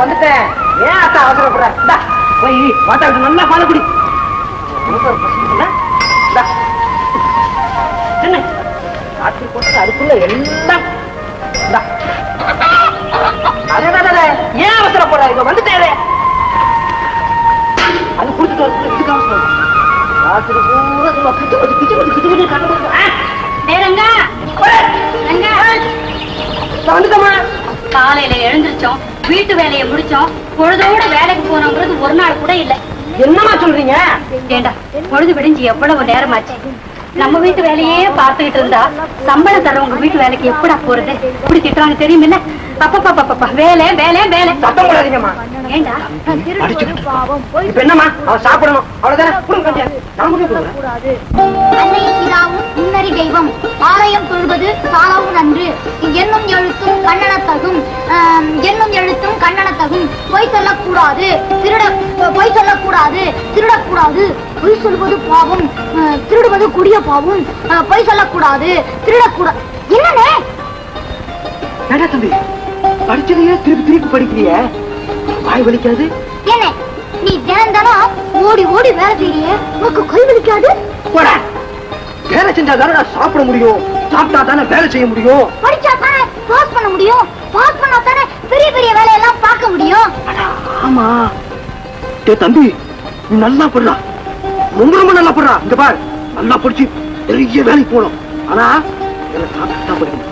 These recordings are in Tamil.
வந்துட்டேன். ஏன் அத்தா அவசரப்படுற? போய் வாட்டாக்கு நல்லா பால் குடி. என்ன காற்று போட்டது அதுக்குள்ள எல்லாம் ஏன் அவசரப்படுற? இப்ப வந்துட்டேன். அது குடிச்சிட்டு இதுக்கு அவசரம். ராத்திரி பூரா கிச்சு வந்துட்டோமா? காலையில எழுந்திருச்சோம், வீட்டு வேலையை முடிச்சோம், பொழுதோட வேலைக்கு போனோங்கிறது ஒரு நாள் கூட இல்ல. என்னமா சொல்றீங்க? ஏண்டா பொழுது விடிஞ்சு எவ்வளவு நேரமாச்சு? நம்ம வீட்டு வேலையே பார்த்துக்கிட்டு இருந்தா சம்பளம் தரவங்க வீட்டு வேலைக்கு எப்படா போறது? இப்படி திட்டுறாங்க தெரியுமில்ல? அப்பா வேலை வேலை வேலை. சத்தம் போடாதீங்கம்மா. ஏண்டா இப்ப என்னம்மா? அவன் சாப்பிடணும் அவ்வளவுதானே. முன்னறி தெய்வம் ஆலயம் தொழுவது சாலவும் நன்று என்னும் எழுத்தும் கண்ணனத்தகும் என்னும் எழுத்தும் கண்ணனத்தகும். பொய் சொல்லக்கூடாது, பொய் சொல்லக்கூடாது, திருடக்கூடாது. பொய் சொல்வது பாவம், திருடுவது கொடிய பாவம். பொய் சொல்லக்கூடாது, திருடக்கூடாது. என்னன்னு தம்பி படிச்சதையே திருப்பி திருப்பி படிக்கிறிய? வாய் வலிக்காது? என்ன நீ தினம் தினம் ஓடி ஓடி வேலை செய்ய உனக்கு கை வலிக்காது? வேலை செஞ்சா தானே சாப்பிட முடியும், சாப்பிட்டா தானே வேலை செய்ய முடியும். படிச்சா தானே பாஸ் பண்ண முடியும், பாஸ் பண்ணா தானே பெரிய பெரிய வேலையெல்லாம் பார்க்க முடியும். ஆமா தம்பி, நீ நல்லா படுறா, ரொம்ப ரொம்ப நல்லா படுறா. இந்த பாரு, நல்லா படிச்சு பெரிய வேலைக்கு போகணும். ஆனா சாப்பிட்டா படிக்கணும்.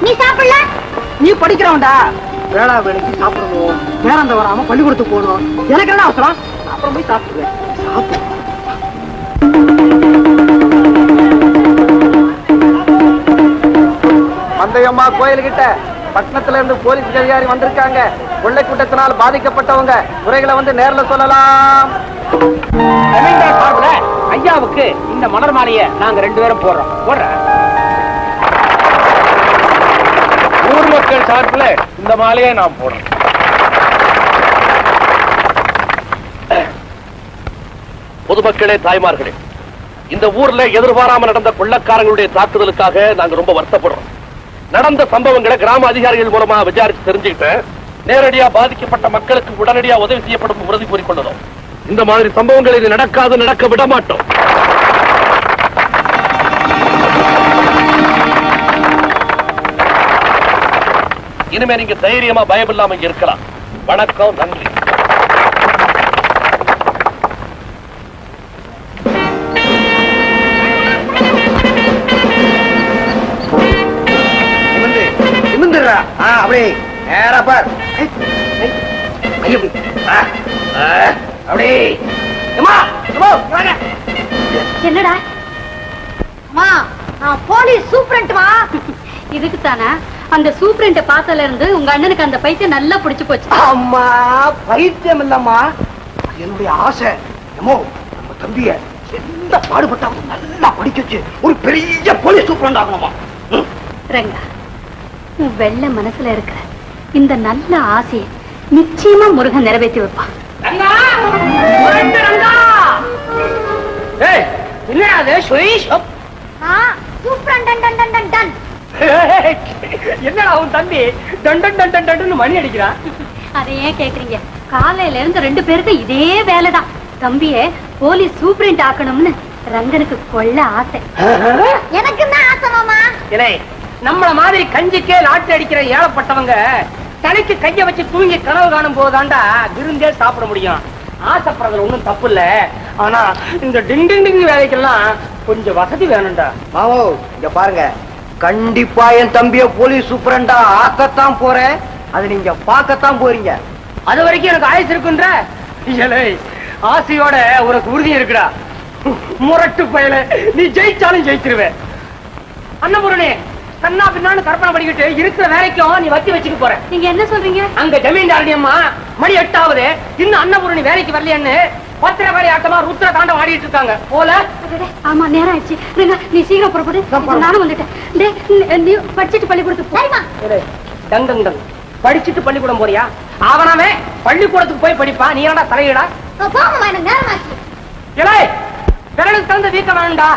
நீ சாப்பிடல? நீ படிக்கிறவன்டா, வேளா வேலைக்கு சாப்பிடணும், வேறாந்த வராம பள்ளிக்கூடத்துக்கு போகணும். எனக்கு என்ன அவசரம்? அப்புறம் போய் சாப்பிடுவேன். மந்தையம்மா கோயில்கிட்ட பட்டணத்துல இருந்து போலீஸ் அதிகாரி வந்திருக்காங்க. கொள்ளை கூட்டத்தினால் பாதிக்கப்பட்டவங்க குறைகளை வந்து நேர்ல சொல்லலாம். ஐயாவுக்கு இந்த மலர் மாலையை நாங்க 2 பேரும் போடுறோம். ஊர் மக்கள் சார்பில் இந்த மாலையை நாம் போடுறோம். பொதுமக்களே, தாய்மார்களே, இந்த ஊர்ல எதிர்பாராம நடந்த கொள்ளக்காரங்களுடைய தாக்குதலுக்காக நாங்க ரொம்ப வருத்தப்படுறோம். நடந்த சம்பவங்களை கிராம அதிகாரிகள் மூலமா விசாரிச்சு தெரிஞ்சுக்கிட்டு நேரடியா பாதிக்கப்பட்ட மக்களுக்கு உடனடியா உதவி செய்யப்படும் உறுதி கூறிக்கொண்டோம். இந்த மாதிரி சம்பவங்கள் இது நடக்காது, நடக்க விட மாட்டோம். இனிமே நீங்க தைரியமா பயம் இல்லாம இங்க இருக்கலாம். வணக்கம், நன்றி. என்னடா போலீஸ் சூப்பரண்ட் இதுக்கு தானே அந்த சூப்பரண்ட பார்த்தல இருந்து உங்க அண்ணனுக்கு அந்த பைத்தியம் நல்லா பிடிச்சு போச்சு. அம்மா பைத்தியம் இல்லம்மா, என்னுடைய ஆசை. நம்ம தம்பிய எந்த பாடுபட்டாலும் நல்லா படிக்க வச்சு ஒரு பெரிய போலீஸ் சூப்பரண்ட் ஆகணுமா? ரங்கா, உன் வெள்ள மனசுல இருக்கிற இந்த நல்ல ஆசையை நிச்சயமா முருகன் நிறைவேற்றி வைப்பான். என்ன அவன் தம்பி டன் மணி அடிக்கிறான்? அதை ஏன் கேக்குறீங்க? காலையில இருந்து 2 பேருக்கு இதே வேலைதான். தம்பிய போலீஸ் சூப்பரண்ட் ஆக்கணும்னு ரங்கனுக்கு கொள்ள ஆசை. எனக்கு தான் ஆசை மாமா. நம்மள மாதிரி கஞ்சிக்கே லாட்டரி அடிக்கிற ஏழப்பட்டவங்க தலைக்கு கைய வச்சு தூங்கி கனவு காணும் போதாண்டா விருந்தே சாப்பிட முடியும். ஆசைப்படுறதுல ஒண்ணும் தப்பு இல்ல. ஆனா இந்த டிங் டிங் டிங் வேலைக்கெல்லாம் கொஞ்சம் வசதி வேணும்டா. மாவோ, இங்க பாருங்க, கண்டிப்பா என் தம்பிய போலீஸ் சூப்பரண்டா ஆக்கத்தான் போறேன். அது நீங்க பார்க்கத்தான் போறீங்க. அது வரைக்கும் எனக்கு ஆயுசு இருக்குன்ற ஆசையோட உனக்கு உறுதி இருக்குடா. முரட்டு பயல, நீ ஜெயிச்சாலும் ஜெயிச்சிருவே. அண்ணபுரணே, கண்ணா பின்னான்னு கற்பனை பண்ணிக்கிட்டு இருக்கிற வேலைக்கும் நீ வத்தி வச்சுட்டு போற. நீங்க என்ன சொல்றீங்க? அங்க ஜமீன்தாரடி அம்மா மணி 8 ஆகுது, இன்னும் அன்னபூரணி வேலைக்கு வரலையான்னு பத்திரகாளி ஆட்டமா ருத்ர தாண்டம் ஆடிட்டு இருக்காங்க போல. ஆமா நேரம் ஆயிடுச்சு. நீ சீக்கிரம் புறப்படு. நானும் வந்துட்டேன். நீ படிச்சுட்டு பள்ளிக்கூடத்துக்கு போய்மா. Tongue tongue tongue. படிச்சுட்டு பள்ளிக்கூடம் போறியா? அவனாவே பள்ளிக்கூடத்துக்கு போய் படிப்பா. நீ என்னடா தலையிடா? போமா, எனக்கு நேரம் ஆச்சு. இலை விரலுக்கு தகுந்த வீக்கம் வேணும்டா.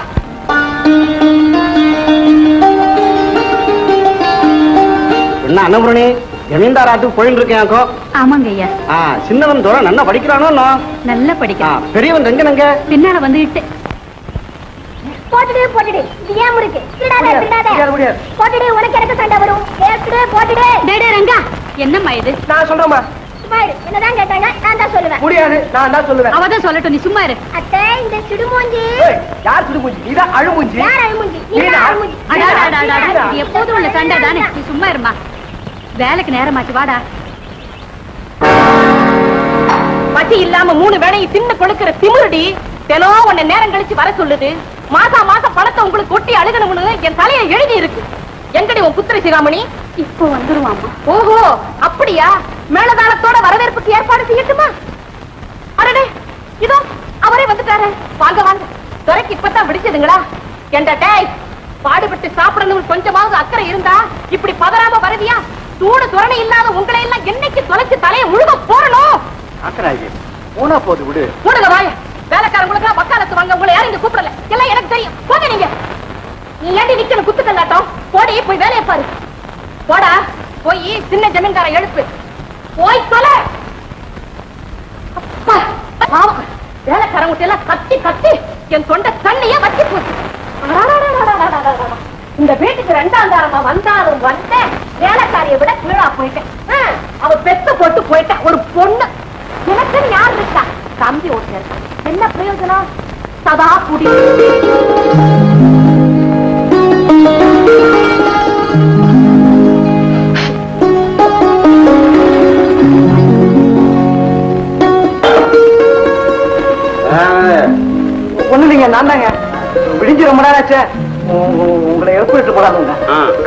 என்ன அன்னபுரணி ஜமீன்தாராத்துக்கு போயிட்டு இருக்கேன். ஆமாங்க ஐயா. சின்னவன் தோற நல்லா படிக்கிறானோ? நல்லா படிக்க. பெரியவன் எங்க பின்னால வந்துட்டு போட்டுடு போட்டுடு. இது ஏன் முறுக்கு? திருடாதே திருடாதே. போட்டுடு, உனக்கு எனக்கு சண்டை வரும். கேட்டுடு போட்டுடு. டேடே ரங்கா, என்னம்மா இது? நான் சொல்றேம்மா. சும்மா இரு. என்னதான் கேட்டாங்க நான் தான் சொல்லுவேன். முடியாது, நான் தான் சொல்லுவேன். அவதான் சொல்லட்டும், நீ சும்மா இரு. அத்தை, இந்த சிடுமூஞ்சி. யார் சிடுமூஞ்சி? நீதான் அழுமூஞ்சி. யார் அழுமூஞ்சி? நீதான் அழுமூஞ்சி. இது எப்போதும் உள்ள சண்டை தானே, நீ சும்மா இருமா. வேலைக்கு நேரமாச்சு, வாடா. பசி இல்லாம 3 வேளையும் தின்னு கொடுக்கிற திமிருடி தினம் உன்னை நேரம் கழிச்சு வர சொல்லுது. மாசம் பணத்தை உங்களுக்கு கொட்டி அழுகணும்னு என் தலையை எழுதி இருக்கு. எங்கடி உன் புத்திர சிகாமணி? இப்போ வந்துருவாமா. ஓஹோ, அப்படியா? மேலதாளத்தோட வரவேற்புக்கு ஏற்பாடு செய்யட்டுமா? அரடே, இதோ அவரே வந்துட்டாரு. வாங்க வாங்க. துறைக்கு இப்பதான் விடிச்சதுங்களா? என்ற டேய், பாடுபட்டு சாப்பிடணும் கொஞ்சமாவது அக்கறை இருந்தா இப்படி பதறாம வருவியா? சூடு துரணை இல்லாத உங்களை எல்லாம் என்னைக்கு தொலைச்சு தலையை முழுக போறணும். போனா போது விடு. மூடுங்க வாய. வேலைக்காரங்களுக்கு வக்காலத்து வாங்க உங்களை யாரும் இங்க கூப்பிடல. எல்லாம் எனக்கு தெரியும். போங்க நீங்க. நீ ஏண்டி நிக்கணும் குத்துக்கல்லாட்டம்? போடி, போய் வேலையை பாரு. போடா, போய் சின்ன ஜமீன்தார எழுப்பு. போய் தொலை. வேலைக்காரங்க எல்லாம் கத்தி கத்தி என் தொண்டை தண்ணிய வச்சு போச்சு. இந்த வீட்டுக்கு 2ஆம் தாரமா வந்தாலும் வந்தேன். வேலைக்காரியை விட கீழா போயிட்டேன். அவ பெத்து போட்டு போயிட்டேன். ஒரு பொண்ணு எனக்கு யார் இருக்கா? தம்பி ஓட்டு. என்ன பிரயோஜனம்? சதா குடி. ஒண்ணு இல்லைங்க, நான் தாங்க. விடிஞ்சு ரொம்ப நேரம் ஆச்சு. உங்களை எழுப்பிட்டு போடாதுங்க.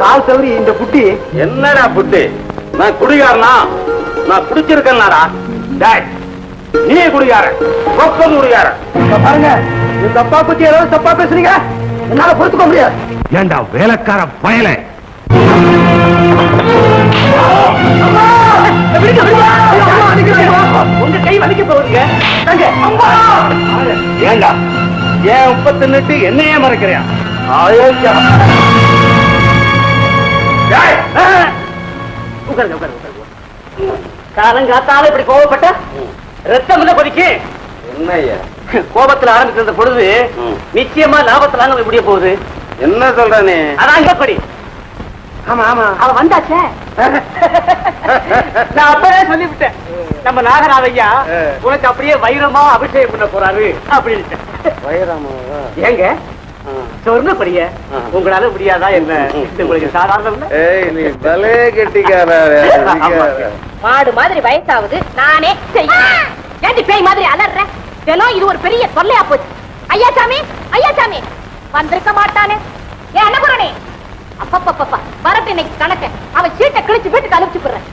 கால் தவறி இந்த புட்டி. என்னடா புட்டு? நான் குடிகாரனா? நான் குடிச்சிருக்கேன்னாடா? நீ குடிகாரன், குடிகாரன். பாருங்க, இந்த அப்பா பத்தி ஏதாவது தப்பா பேசுறீங்க, என்னால பொறுத்துக்க முடியாது. ஏண்டா வேலைக்கார பயல? உங்க கை வலிக்க போகுதுங்க. ஏண்டா ஏன் உப்பத்து நிட்டு என்னையே மறைக்கிறியா? உட்காருங்க உட்காருங்க. காலங்காத்தால இப்படி கோவப்பட்ட ரத்தம் இல்ல கொதிக்கு. என்னய்யா கோபத்துல ஆரம்பிச்சிருந்த பொழுது நிச்சயமா லாபத்துல முடிய போகுது. என்ன சொல்ற நீ? அதான் எப்படி? ஆமா ஆமா, அவ வந்தாச்சே. நான் அப்பவே சொல்லிவிட்டேன். நம்ம நாகராஜையா உனக்கு அப்படியே வைரமா அபிஷேகம் பண்ண போறாரு அப்படின்னு. ஏங்க சொர்ணப்படிய உங்களால முடியாதா என்ன? உங்களுக்கு சாதாரணம் நீ பலே கெட்டிக்கார. மாடு மாதிரி வயசாவது நானே செய்யணும். ஏண்டி பேய் மாதிரி அலற? தினம் இது ஒரு பெரிய தொல்லையா போச்சு. ஐயா சாமி, ஐயா சாமி வந்திருக்க மாட்டானே. ஏன் அண்ணபுரணி? அப்பப்பப்பா வரட்டு இன்னைக்கு கணக்கு. அவன் சீட்டை கிழிச்சு வீட்டுக்கு அனுப்பிச்சு போடுறேன்.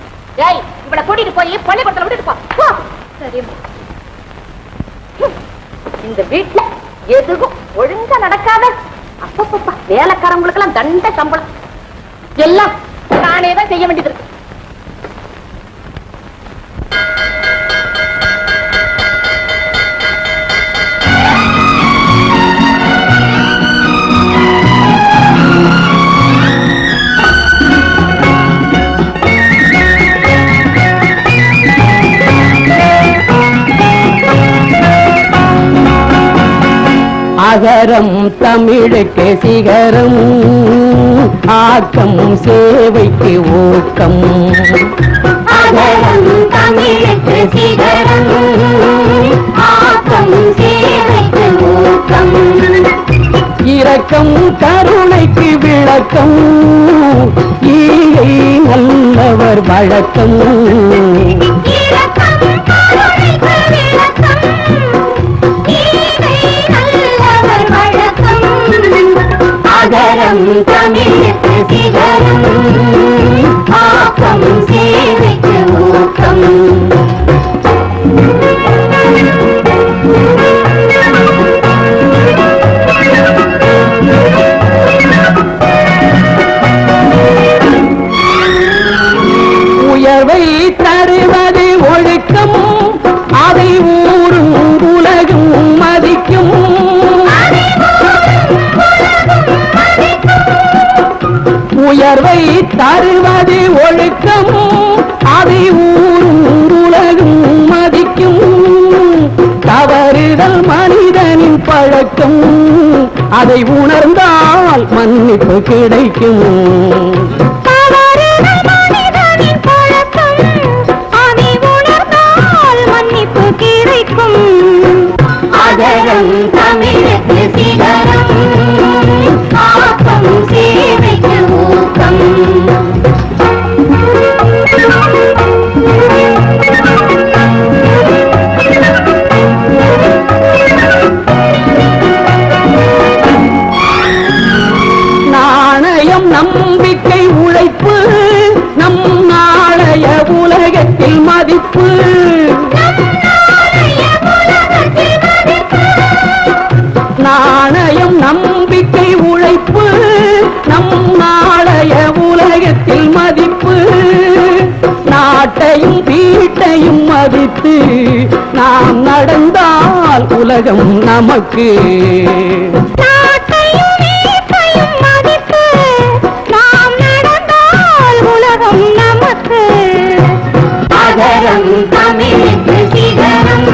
ஏய், இவளை கூட்டிட்டு போய் பள்ளிக்கூடத்துல விட்டுட்டு போ. சரிம்மா. இந்த வீட்டுல எதுவும் ஒழுங்கா நடக்காத. அப்பப்பப்பா வேலைக்காரங்களுக்கு எல்லாம் தண்ட சம்பளம். எல்லாம் நானே தான் செய்ய வேண்டியது இருக்கு. அகரம் தமிழுக்கு சிகரம், ஆக்கம் சேவைக்கு ஊக்கம். அகரம் தமிழுக்கு சிகரம், ஆக்கம் சேவைக்கு ஊக்கம். இரக்கம் கருணைக்கு விளக்கம், ஈகை நல்லவர் வழக்கம். இரக்கம் கருணைக்கு விளக்கம், ஈகை நல்லவர் வழக்கம். அகரம் தமிழுக்கு சிகரம், ஆக்கம் சேவைக்கு ஊக்கம். உயர்வை தருவது ஒழுக்கம், அதை ஊரும் உலகும் மதிக்கும். தவறுதல் மனிதனின் பழக்கம், அதை உணர்ந்தால் மன்னிப்பு கிடைக்கும். அதரம் தமிழுக்கு சிகரம், ஆக்கம் சேவைக்கு ஊக்கம். நாணயம் நம்பிக்கை உழைப்பு, நம் நாளைய உலகத்தில் மதிப்பு. நாணயம் நம்பிக்கை உழைப்பு, நம் நாளைய உலகத்தில் மதிப்பு. நாட்டையும் வீட்டையும் மதித்து நாம் நடந்தால் உலகம் நமக்கு. நாட்டையும் வீட்டையும் மதித்து நாம் நடந்தால் உலகம் நமக்கு. அதரம் தமிழுக்கு சிகரம்,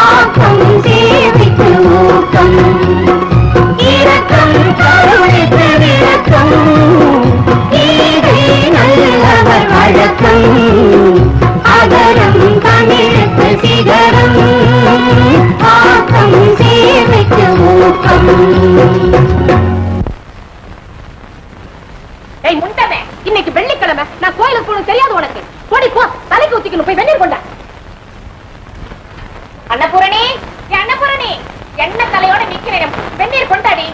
ஆக்கம் சேவைக்கு ஊக்கம். இரக்கம் கருணைக்கு விளக்கம், ஈகை நல்லவர் வழக்கம். அதரம் தமிழுக்கு சிகரம், ஆக்கம் சேவைக்கு ஊக்கம். ஏய் முண்டமே, இன்னைக்கு வெள்ளிக்கிழமை, நான் கோயிலுக்கு போகணும் தெரியாது உனக்கு? போடி போ, தலைக்கு ஊத்திக்கணும், போய் வெந்நீர் கொண்டா. அன்னபூரணி, அன்னபூரணி, என்ன தலையோட நிக்கிறேன், வெந்நீர் கொண்டாடி.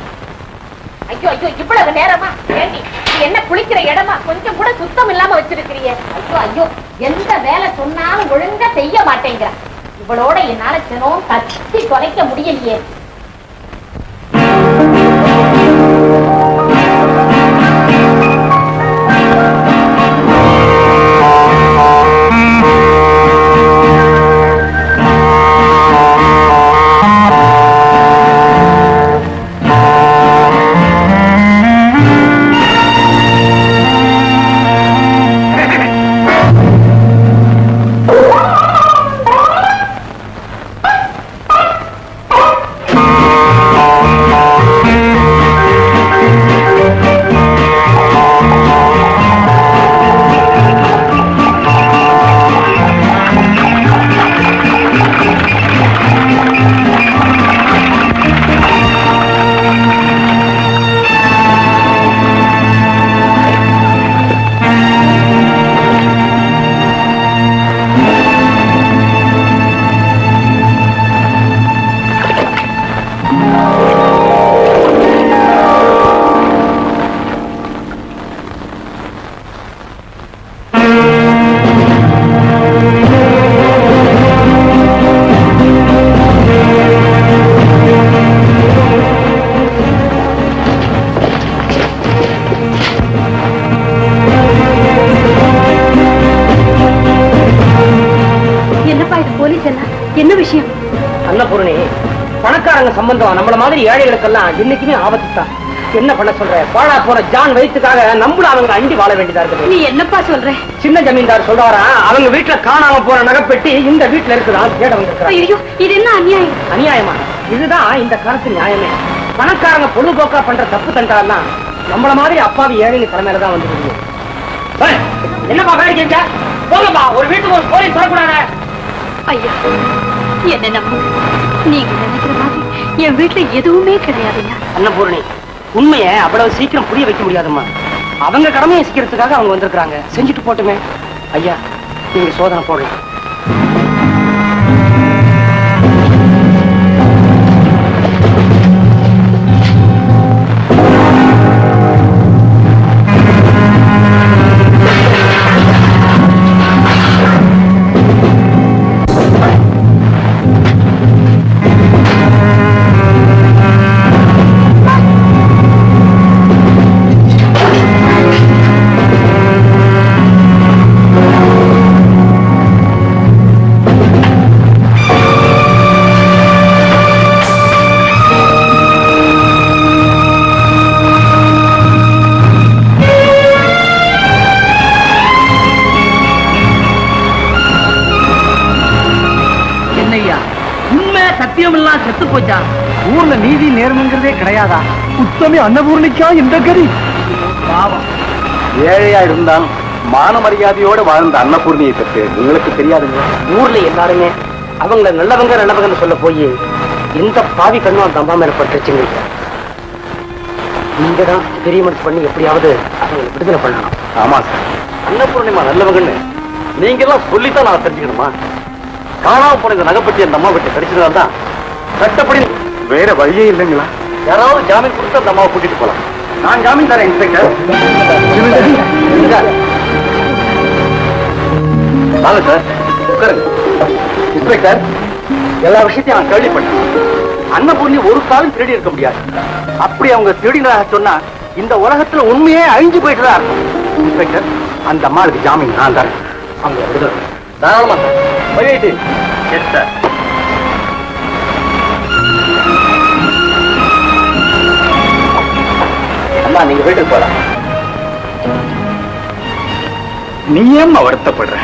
ஐயோ ஐயோ, இவ்வளவு நேரமா? ஏண்டி, இது என்ன குளிக்கிற இடமா? கொஞ்சம் கூட சுத்தம் இல்லாம வச்சிருக்கிறிய. ஐயோ ஐயோ, எந்த வேலை சொன்னாலும் ஒழுங்கா செய்ய மாட்டேங்கிற. இவளோட என்னால தினம் கத்தி தொலைக்க முடியலையே. என்ன விஷயம்? அன்னபூரணி, பணக்காரங்க சம்பந்தம் நம்மள மாதிரி ஏழைகளுக்கெல்லாம் இன்னைக்குமே ஆபத்து தான். என்ன பண்ண சொல்ற? பாழா போன ஜான் வயிற்றுக்காக நம்மளும் அவங்க அண்டி வாழ வேண்டியதா இருக்குது. நீ என்னப்பா சொல்ற? சின்ன ஜமீன்தார் சொல்றாரா, அவங்க வீட்டுல காணாம போற நகைப்பெட்டி இந்த வீட்டுல இருக்குதா கேட வந்திருக்கிறாங்க. ஐயோ, இது என்ன அநியாயம்? அநியாயமா? இதுதான் இந்த காலத்து நியாயமே. பணக்காரங்க பொழுதுபோக்கா பண்ற தப்பு தண்டாலாம் நம்மள மாதிரி அப்பாவி ஏழைங்க தலைமையில வந்து என்னப்பா வேடிக்கை? போங்கப்பா, ஒரு வீட்டுக்கு ஒரு போலீஸ் வரக்கூடாது. ஐயா, என்ன நம்பு. நீங்க நினைக்கிற மாதிரி என் வீட்டுல எதுவுமே கிடையாதுயா. அன்னபூரணி, உண்மைய அவ்வளவு சீக்கிரம் புரிய வைக்க முடியாதுமா. அவங்க கடமையை சீக்கிரத்துக்காக அவங்க வந்திருக்காங்க, செஞ்சுட்டு போட்டுமே. ஐயா, நீங்க சோதனை போடலாம். போச்சா? ஊர்ல நீதி நேர்மைங்கிறதே கிடையாதா? உத்தமி அன்னபூர்ணிக்கா இந்த கதி. பாவம், ஏழையா இருந்தாலும் மான மரியாதையோட வாழ்ந்த அன்னபூர்ணியை பற்றி உங்களுக்கு தெரியாதுங்க. ஊர்ல எல்லாருமே அவங்கள நல்லவங்கன்னு சொல்ல போய் இந்த பாவி கண்ணும் அந்த அம்மா மேல பட்டுச்சுங்க. நீங்க தான் பெரிய மனசு பண்ணி எப்படியாவது அவங்களை விடுதலை பண்ணணும். ஆமா சார், அன்னபூர்ணிமா நல்லவங்கன்னு நீங்க எல்லாம் சொல்லித்தான் நான் தெரிஞ்சுக்கணுமா? காணாம போன இந்த நகைப்பட்டி அந்த அம்மா கிட்ட கிடைச்சதால்தான் சட்டப்படி வேற வழியே இல்லைங்களா? யாராவது ஜாமீன் கொடுத்து அந்த அம்மாவை கூட்டிட்டு போலாம். நான் ஜாமீன் தரேன் இன்ஸ்பெக்டர். வாங்க சார், உட்காருங்க. இன்ஸ்பெக்டர், எல்லா விஷயத்தையும் நான் கேள்விப்பட்டேன். அன்னபூர்ணி ஒரு காலம் திருடி இருக்க முடியாது. அப்படி அவங்க திருடினதாக சொன்னா இந்த உலகத்துல உண்மையே அழிஞ்சு போயிட்டுதான் இருக்கும். இன்ஸ்பெக்டர், அந்த அம்மாளுக்கு ஜாமீன் நான் தரேன். அவங்க விடுதலை தாராளமா சார். போயிட்டு எஸ் சார். அம்மா, நீங்க வீட்டுக்கு போலாம். நீ ஏம்மா வருத்தப்படுற?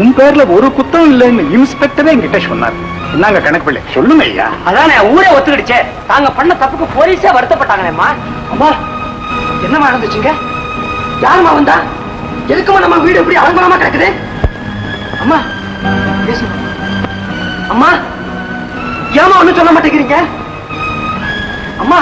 உன் பேர்ல ஒரு குத்தம் இல்லைன்னு இன்ஸ்பெக்டரே என்கிட்ட சொன்னார். என்னங்க கணக்கு பிள்ளை சொல்லுங்க ஐயா. அதானே ஊரே ஒத்துக்கிடுச்சே. தாங்க பண்ண தப்புக்கு போலீஸே வருத்தப்பட்டாங்களேம்மா. அம்மா, என்னமா நடந்துச்சுங்க? யாருமா வந்தா? எதுக்குமா நம்ம வீடு எப்படி அலங்கோலமா கிடக்குது? அம்மா பேசுமா. அம்மா, ஏமா ஒண்ணும் சொல்ல மாட்டேங்கிறீங்க? அம்மா,